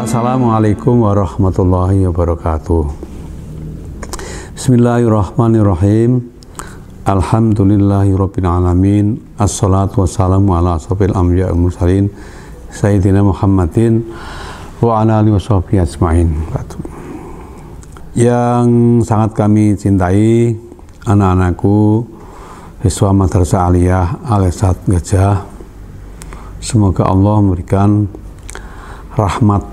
Assalamualaikum warahmatullahi wabarakatuh. Bismillahirrahmanirrahim. Alhamdulillahirabbil alamin. Assalatu wassalamu ala asyrofil anbiya'i wal mursalin sayyidina Muhammadin wa ala alihi washabihi ajmain. Yang sangat kami cintai, anak-anakku siswa Madrasah Aliyah Al-Ihsan Gajah, semoga Allah memberikan rahmat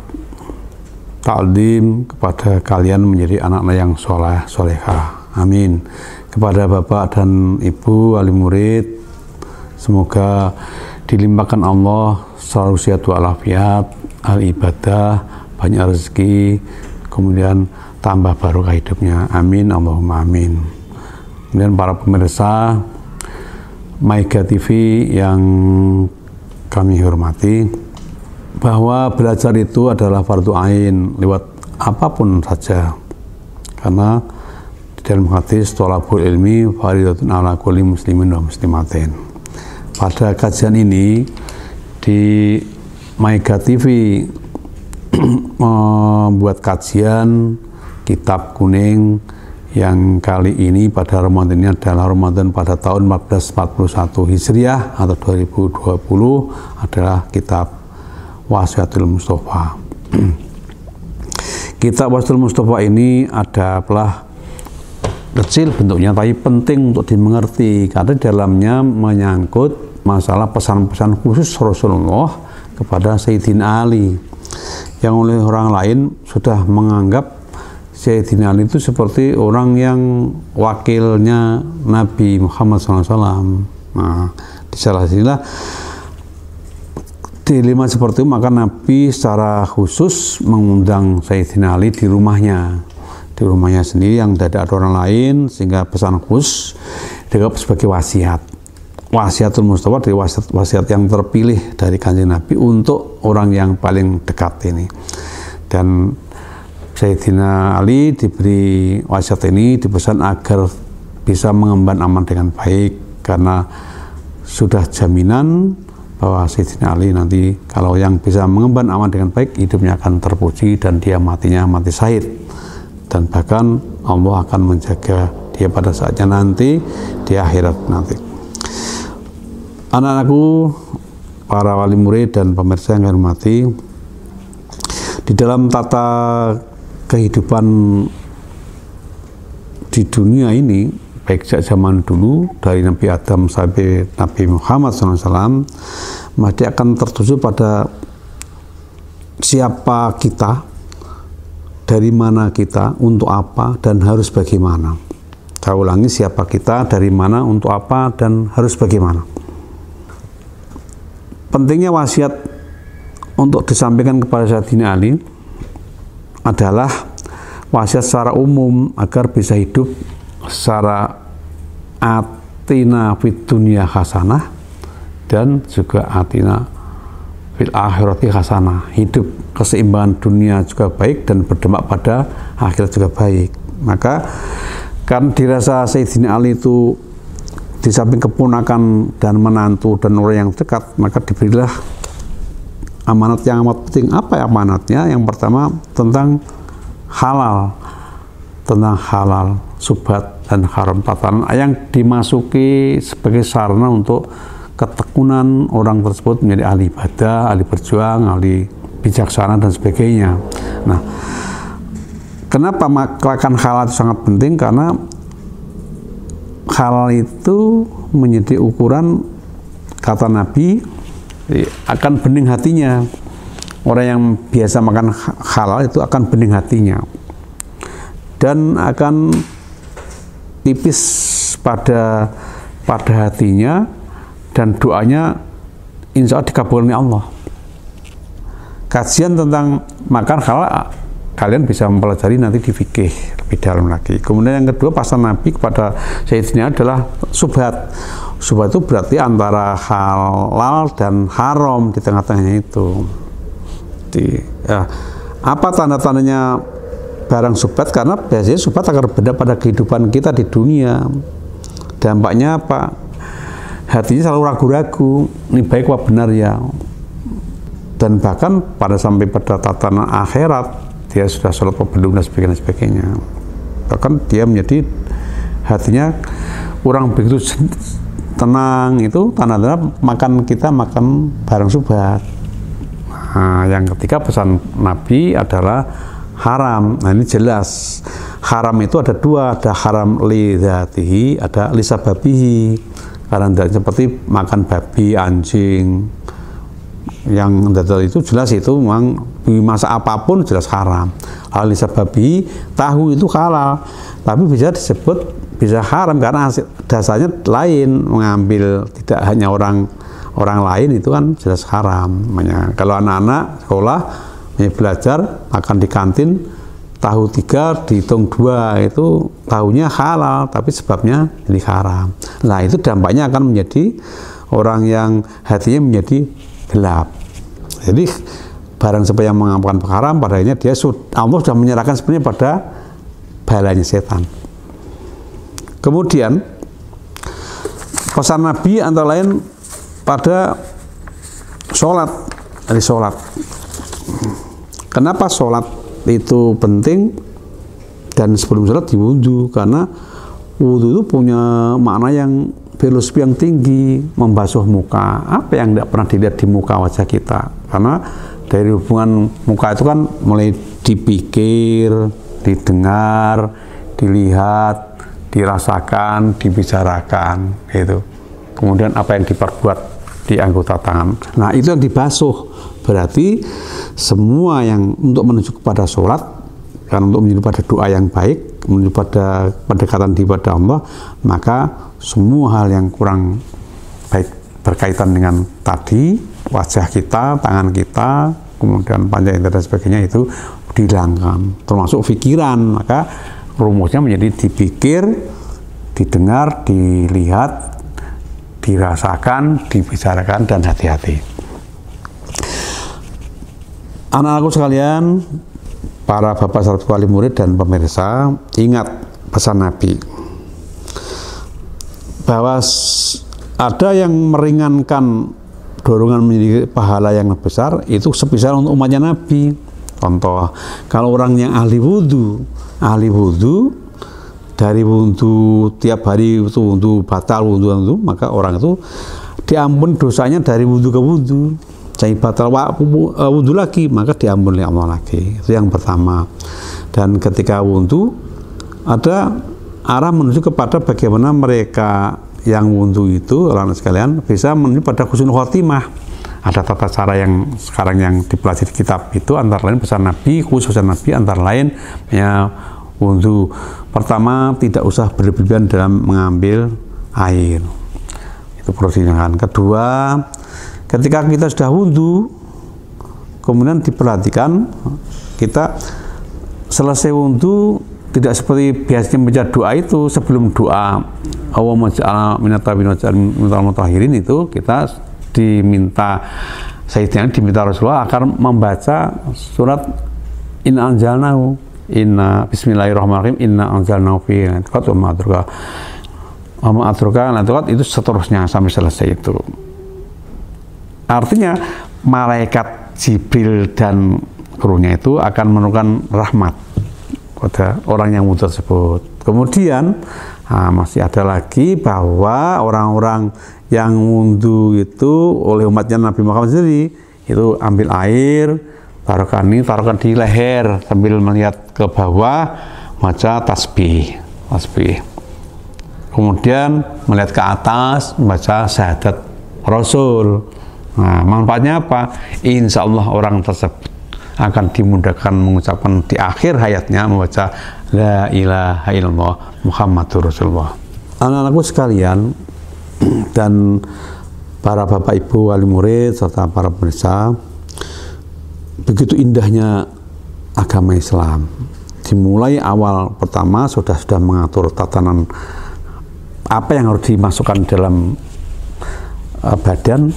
ta'lim kepada kalian menjadi anak-anak yang soleh solehah. Amin. Kepada bapak dan ibu wali murid, semoga dilimpahkan Allah selalu sehat walafiat, al ibadah, banyak rezeki, kemudian tambah barokah hidupnya. Amin, Allahumma amin. Kemudian para pemirsa Maiga TV yang kami hormati, bahwa belajar itu adalah fardu ain lewat apapun saja, karena di dalam hadis thalabul ilmi fardhatun ala kulli muslimin wa muslimatin. Pada kajian ini di Maiga TV membuat kajian kitab kuning yang kali ini pada Ramadan ini adalah Ramadan pada tahun 1441 Hijriah atau 2020, adalah kitab Wasiatul Mustafa. Kitab Wasiatul Mustafa ini adalah kecil bentuknya tapi penting untuk dimengerti, karena di dalamnya menyangkut masalah pesan-pesan khusus Rasulullah kepada Sayyidina Ali, yang oleh orang lain sudah menganggap Sayyidina Ali itu seperti orang yang wakilnya Nabi Muhammad SAW. Nah, di salah sinilah dilema seperti itu, maka Nabi secara khusus mengundang Sayyidina Ali di rumahnya sendiri yang tidak ada orang lain, sehingga pesan khusus dianggap sebagai wasiat. Wasiatul Mustafa dari wasiat yang terpilih dari Kanjeng Nabi untuk orang yang paling dekat ini. Dan Sayyidina Ali diberi wasiat ini, dipesan agar bisa mengemban aman dengan baik, karena sudah jaminan bahwa Sayyidina Ali nanti kalau yang bisa mengemban aman dengan baik, hidupnya akan terpuji dan dia matinya mati syahid, dan bahkan Allah akan menjaga dia pada saatnya nanti di akhirat nanti. Anak-anakku, para wali murid dan pemirsa yang kami hormati, di dalam tata kehidupan di dunia ini, baik sejak zaman dulu dari Nabi Adam sampai Nabi Muhammad SAW, masih akan tertuju pada siapa kita, dari mana kita, untuk apa, dan harus bagaimana. Saya ulangi, siapa kita, dari mana, untuk apa, dan harus bagaimana. Pentingnya wasiat untuk disampaikan kepada Sayyidina Ali adalah wasiat secara umum agar bisa hidup secara atina fid dunya hasanah dan juga atina fil akhirati hasanah. Hidup keseimbangan dunia juga baik dan berdampak pada akhirat juga baik. Maka kan dirasa Sayyidina Ali itu di samping keponakan dan menantu dan orang yang dekat, maka diberilah amanat yang amat penting. Apa ya amanatnya? Yang pertama tentang halal, subhat dan haram tatanan yang dimasuki sebagai sarana untuk ketekunan orang tersebut menjadi ahli ibadah, ahli berjuang, ahli bijaksana dan sebagainya. Nah, kenapa melakukan halal itu sangat penting? Karena halal itu menjadi ukuran, kata Nabi, akan bening hatinya. Orang yang biasa makan halal itu akan bening hatinya dan akan tipis pada hatinya, dan doanya insya Allah dikabulkan Allah. Kajian tentang makan halal kalian bisa mempelajari nanti di fikih lebih dalam lagi. Kemudian yang kedua, pesan Nabi kepada Sayyidina adalah subhat. Subhat itu berarti antara halal dan haram, di tengah-tengahnya itu. Apa tanda-tandanya barang subhat? Karena biasanya subhat akan berdampak pada kehidupan kita di dunia. Dampaknya apa? Hatinya selalu ragu-ragu, ini baik apa benar ya. dan bahkan sampai pada tatanan akhirat dia sudah sholat belum dan sebagainya. Bahkan dia menjadi hatinya kurang begitu tenang, itu tanda-tanda kita makan barang syubhat. Nah, yang ketiga pesan Nabi adalah haram. Nah, ini jelas haram itu ada dua, ada haram li dzatihi, ada li sababihi. Karena seperti makan babi, anjing, yang itu jelas itu memang masa apapun jelas haram. Li sababihi, tahu itu halal, tapi bisa disebut bisa haram karena dasarnya lain, mengambil tidak hanya orang lain itu kan jelas haram. Makanya kalau anak-anak sekolah belajar makan di kantin, tahu 3 dihitung 2 itu tahunya halal tapi sebabnya jadi haram. Nah, itu dampaknya akan menjadi orang yang hatinya menjadi gelap. Jadi barang siapa yang mengamalkan haram, pada akhirnya Allah sudah menyerahkan sebenarnya pada balanya setan. Kemudian pesan Nabi antara lain pada sholat, dari sholat. Kenapa sholat itu penting dan sebelum sholat diwudu? Karena wudu itu punya makna yang filosofi yang tinggi, membasuh muka. Apa yang tidak pernah dilihat di muka wajah kita? Karena dari hubungan muka itu kan mulai dipikir, didengar, dilihat, dirasakan, dibicarakan, gitu. Kemudian apa yang diperbuat di anggota tangan. Nah, itu yang dibasuh. Berarti semua yang untuk menuju kepada sholat, kan untuk menuju pada doa yang baik, menuju pada pendekatan kepada Allah, maka semua hal yang kurang baik berkaitan dengan tadi, wajah kita, tangan kita, kemudian panjang dan sebagainya itu dihilangkan, termasuk pikiran. Maka rumusnya menjadi dipikir, didengar, dilihat, dirasakan, dibicarakan, dan hati-hati. Anak-anakku sekalian, para bapak sahabat wali murid dan pemirsa, ingat pesan Nabi bahwa ada yang meringankan dorongan menjadi pahala yang lebih besar, itu sebesar untuk umatnya Nabi. Contoh, kalau orang yang ahli wudhu dari wudhu tiap hari itu wudhu batal, wudhu, maka orang itu diampun dosanya dari wudhu ke wudhu. Jadi batal wudhu lagi, maka diampun oleh Allah lagi. Itu yang pertama. Dan ketika wudhu ada arah menuju kepada bagaimana mereka yang wudhu itu, orang sekalian, bisa menuju pada husnul khotimah. Ada tata cara yang sekarang yang dipelajari kitab itu, antara lain pesan Nabi, khusus pesan Nabi, antara lain ya wudhu. Pertama, tidak usah berlebihan dalam mengambil air. Itu persidangan. Kedua, ketika kita sudah wudhu, kemudian diperhatikan kita selesai wudhu tidak seperti biasanya membaca doa itu. Sebelum doa Allahumma ja'alna minat tabi'in waj'alna mutahhirin, itu kita diminta Rasulullah akan membaca surat inna anzalnahu, inna bismillahirrahmanirrahim, inna anzalnahu fi lailatul qadr wa ma adraka lailatul qadr, itu seterusnya sampai selesai itu. Artinya malaikat Jibril dan krunya itu akan menurunkan rahmat pada orang yang wudhu tersebut. Kemudian masih ada lagi bahwa orang-orang yang wudhu itu oleh umatnya Nabi Muhammad sendiri itu ambil air, taruhkan di leher sambil melihat ke bawah, baca tasbih. Kemudian melihat ke atas, membaca syahadat Rasul. Nah, manfaatnya apa? Insya Allah orang tersebut akan dimudahkan mengucapkan di akhir hayatnya membaca La ilaha illallah Muhammadur Rasulullah. Anak-anakku sekalian dan para bapak ibu wali murid serta para pemirsa, begitu indahnya agama Islam. Dimulai awal pertama sudah mengatur tatanan apa yang harus dimasukkan dalam badan,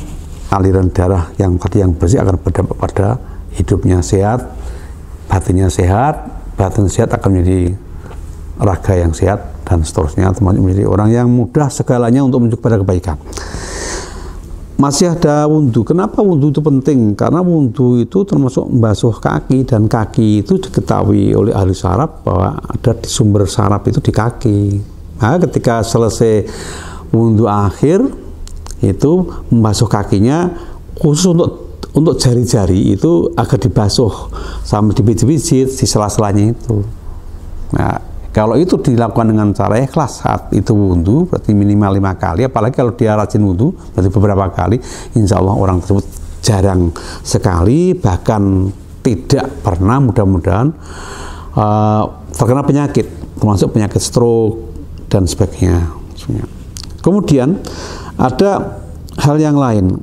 aliran darah yang tadi yang bersih akan berdampak pada hidupnya sehat, batinnya sehat, batin sehat akan menjadi raga yang sehat, dan seterusnya, termasuk menjadi orang yang mudah segalanya untuk menuju pada kebaikan. masih ada wudhu. Kenapa wudhu itu penting? Karena wudhu itu termasuk membasuh kaki, dan kaki itu diketahui oleh ahli syaraf bahwa ada di sumber syaraf itu di kaki. Nah, ketika selesai wudhu akhir itu membasuh kakinya, khusus untuk jari-jari itu agar dibasuh sambil dipijit-pijit di sela-selanya itu. Nah, kalau itu dilakukan dengan cara ikhlas saat itu wudhu, berarti minimal 5 kali, apalagi kalau dia rajin wudhu, berarti beberapa kali, insya Allah orang tersebut jarang sekali, bahkan tidak pernah mudah-mudahan terkena penyakit, termasuk penyakit stroke dan sebagainya. Kemudian ada hal yang lain.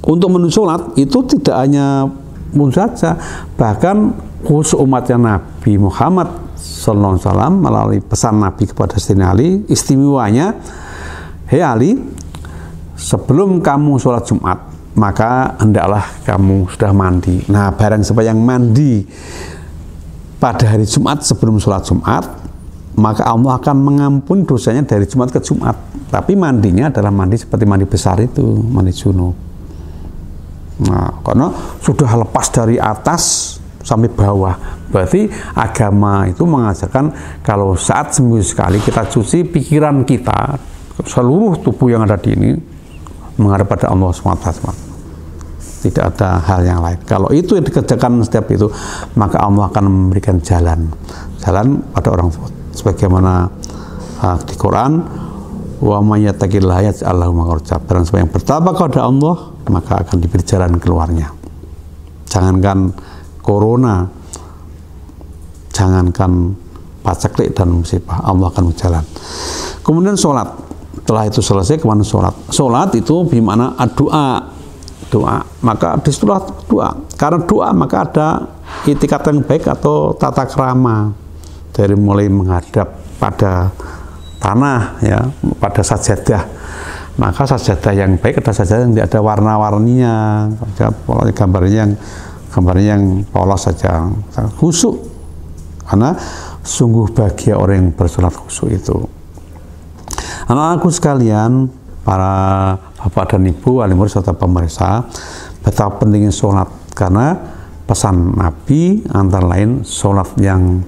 Untuk menuju sholat itu tidak hanya pun saja, bahkan khusus umatnya Nabi Muhammad Sallallahu Alaihi Wasallam melalui pesan Nabi kepada Sayyidina Ali, istimewanya, hei Ali, sebelum kamu sholat Jumat maka hendaklah kamu sudah mandi. Nah, barang siapa yang mandi pada hari Jumat sebelum sholat Jumat, maka Allah akan mengampuni dosanya dari Jumat ke Jumat. Tapi mandinya adalah mandi seperti mandi besar itu, mandi junub. Nah, karena sudah lepas dari atas sampai bawah, berarti agama itu mengajarkan kalau saat seminggu sekali kita cuci pikiran kita, seluruh tubuh yang ada di ini menghadap pada Allah SWT. Tidak ada hal yang lain. Kalau itu yang dikerjakan setiap itu, maka Allah akan memberikan jalan pada orang tersebut. Sebagaimana di Quran, wa may yattaqillaha yaj'al lahu makhraja. Barang siapa yang bertakwa kepada Allah, maka akan diberi jalan keluarnya. Jangankan corona, jangankan paceklik dan musibah, Allah akan berjalan. Kemudian sholat, setelah itu selesai kemana sholat? Sholat itu bagaimana? Doa, maka disitulah doa. Karena doa maka ada itikat yang baik atau tata krama, dari mulai menghadap pada tanah, ya, pada sajadah. Maka sajadah yang baik adalah sajadah yang tidak ada warna-warninya, gambarnya yang polos saja, khusyuk. Karena sungguh bahagia orang yang bersolat khusyuk itu. Anak-anakku sekalian, para bapak dan ibu, wali murid serta pemirsa, betapa pentingnya sholat. Karena pesan Nabi antara lain sholat yang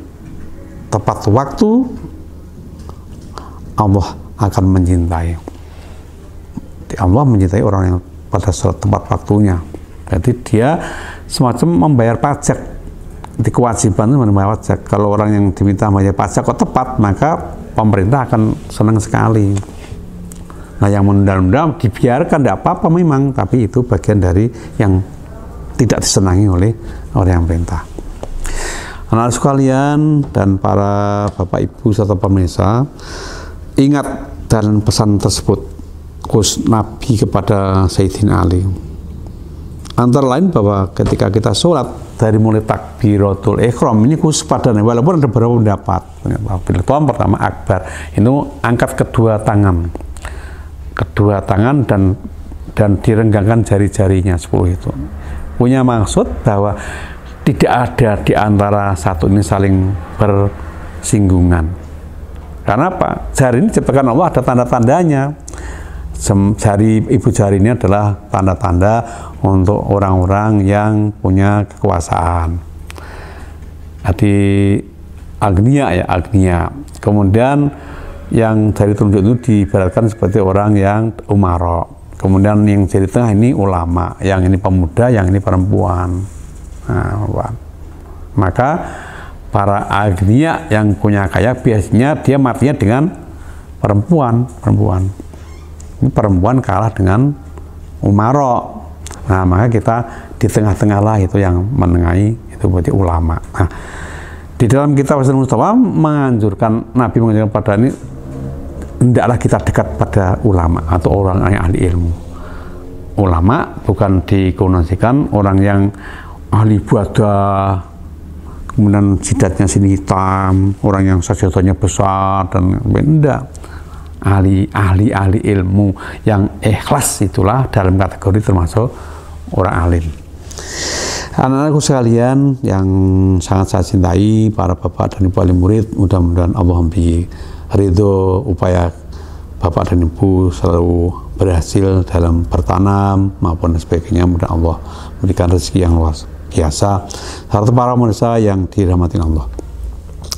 tepat waktu, Allah akan mencintai. Allah mencintai orang yang pada sholat tepat waktunya. Jadi dia semacam membayar pajak. Di kewajiban itu membayar pajak. Kalau orang yang diminta membayar pajak kok tepat, maka pemerintah akan senang sekali. Nah, yang menunda-nunda dibiarkan tidak apa-apa memang, tapi itu bagian dari yang tidak disenangi oleh orang yang perintah. Anak-anak sekalian dan para bapak ibu serta pemirsa, ingat dalam pesan tersebut khusus Nabi kepada Sayyidina Ali. Antara lain bahwa ketika kita sholat dari mulai takbiratul ihram ini khusus pada Nabi, walaupun ada beberapa pendapat. Pertama akbar, itu angkat kedua tangan dan direnggangkan jari-jarinya 10 itu. Punya maksud bahwa tidak ada di antara satu ini saling bersinggungan. Karena apa? Jari ini diciptakan Allah ada tanda-tandanya. Ibu jari ini adalah tanda-tanda untuk orang-orang yang punya kekuasaan. Jadi agnia. Kemudian yang jari telunjuk itu diibaratkan seperti orang yang umara. Kemudian yang jari tengah ini ulama, yang ini pemuda, yang ini perempuan. Nah, maka para agnia yang punya kaya biasanya dia matinya dengan perempuan. Ini perempuan kalah dengan umara. Nah, maka kita di tengah-tengah lah, itu yang menengahi, itu berarti ulama. Nah, di dalam kitab Wasil Mustafa menganjurkan, Nabi menganjurkan pada ini, hendaklah kita dekat pada ulama atau orang yang ahli ilmu. Ulama bukan dikonosikan orang yang ahli ibadah, kemudian jidatnya sini hitam, orang yang sajadahnya besar dan benda. Ahli ilmu yang ikhlas itulah dalam kategori termasuk orang alim. Anak-anakku sekalian yang sangat saya cintai, para bapak dan ibu alim murid, mudah-mudahan Allah memberi ridho upaya bapak dan ibu selalu berhasil dalam bertanam maupun sebagainya. Mudah Allah memberikan rezeki yang luas biasa. Serta para manusia yang dirahmati Allah.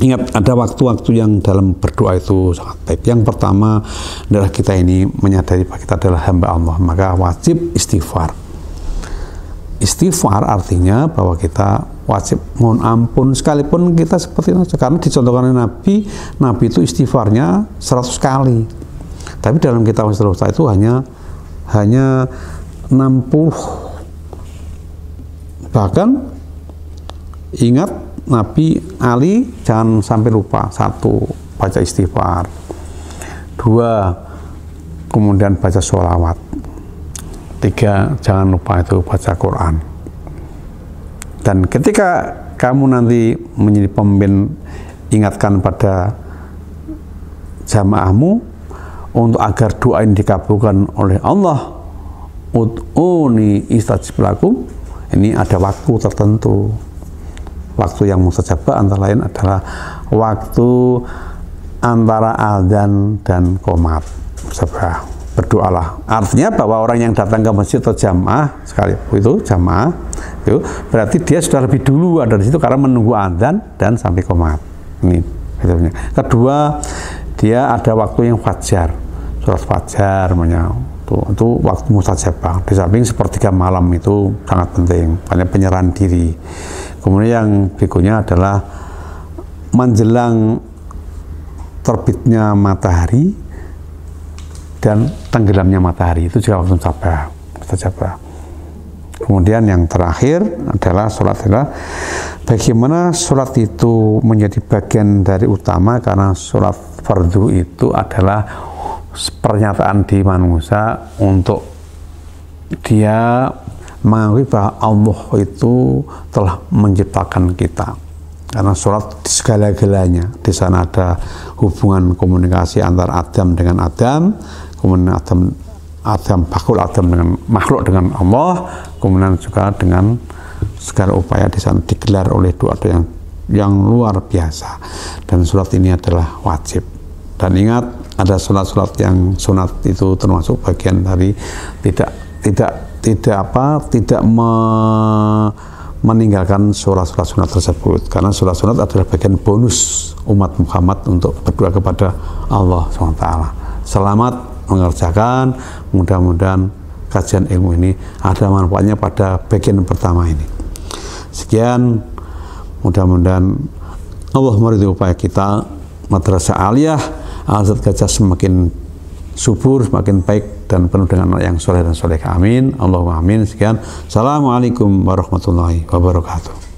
Ingat, ada waktu-waktu yang dalam berdoa itu sangat baik. Yang pertama adalah kita ini menyadari bahwa kita adalah hamba Allah, maka wajib istighfar. Istighfar artinya bahwa kita wajib mohon ampun sekalipun kita seperti itu. Karena dicontohkan Nabi itu istighfarnya 100 kali. Tapi dalam kitab Istighfar itu hanya 60. Bahkan ingat, Nabi Ali jangan sampai lupa, 1, baca istighfar, 2, kemudian baca sholawat, 3, jangan lupa itu baca Quran. Dan ketika kamu nanti menjadi pemimpin, ingatkan pada jamaahmu untuk agar doa ini dikabulkan oleh Allah. Ud'uni istajib lakum. Ini ada waktu tertentu. Waktu yang mustajabah antara lain adalah waktu antara azan dan qomat. Berdoalah. Artinya bahwa orang yang datang ke masjid atau jamaah sekali itu jamaah itu berarti dia sudah lebih dulu ada di situ karena menunggu azan dan sampai qomat. Ini betulnya. Kedua, dia ada waktu yang fajar, sholat fajar itu waktu mustajabah. Di samping sepertiga malam itu sangat penting, banyak penyerahan diri. Kemudian yang berikutnya adalah menjelang terbitnya matahari dan tenggelamnya matahari, itu juga waktu mustajabah. Kemudian yang terakhir adalah sholat. Bagaimana sholat itu menjadi bagian dari utama, karena sholat fardu itu adalah pernyataan di manusia untuk dia mengakui bahwa Allah itu telah menciptakan kita. Karena sholat segala-galanya, di sana ada hubungan komunikasi antara Adam dengan Adam, kemudian makhluk dengan Allah, kemudian juga dengan segala upaya di sana digelar oleh doa-doa yang luar biasa. Dan sholat ini adalah wajib. Dan ingat, ada sholat-sholat yang sunat itu termasuk bagian dari tidak meninggalkan sholat-sholat sunat tersebut, karena sholat sunat adalah bagian bonus umat Muhammad untuk berdoa kepada Allah SWT. Selamat mengerjakan, mudah-mudahan kajian ilmu ini ada manfaatnya pada bagian pertama ini. Sekian, mudah-mudahan Allah meridhai upaya kita. Madrasah Aliyah Al-Azhar Gajah semakin subur, semakin baik dan penuh dengan anak yang soleh dan solehah. Amin. Allahumma amin. Sekian. Assalamualaikum warahmatullahi wabarakatuh.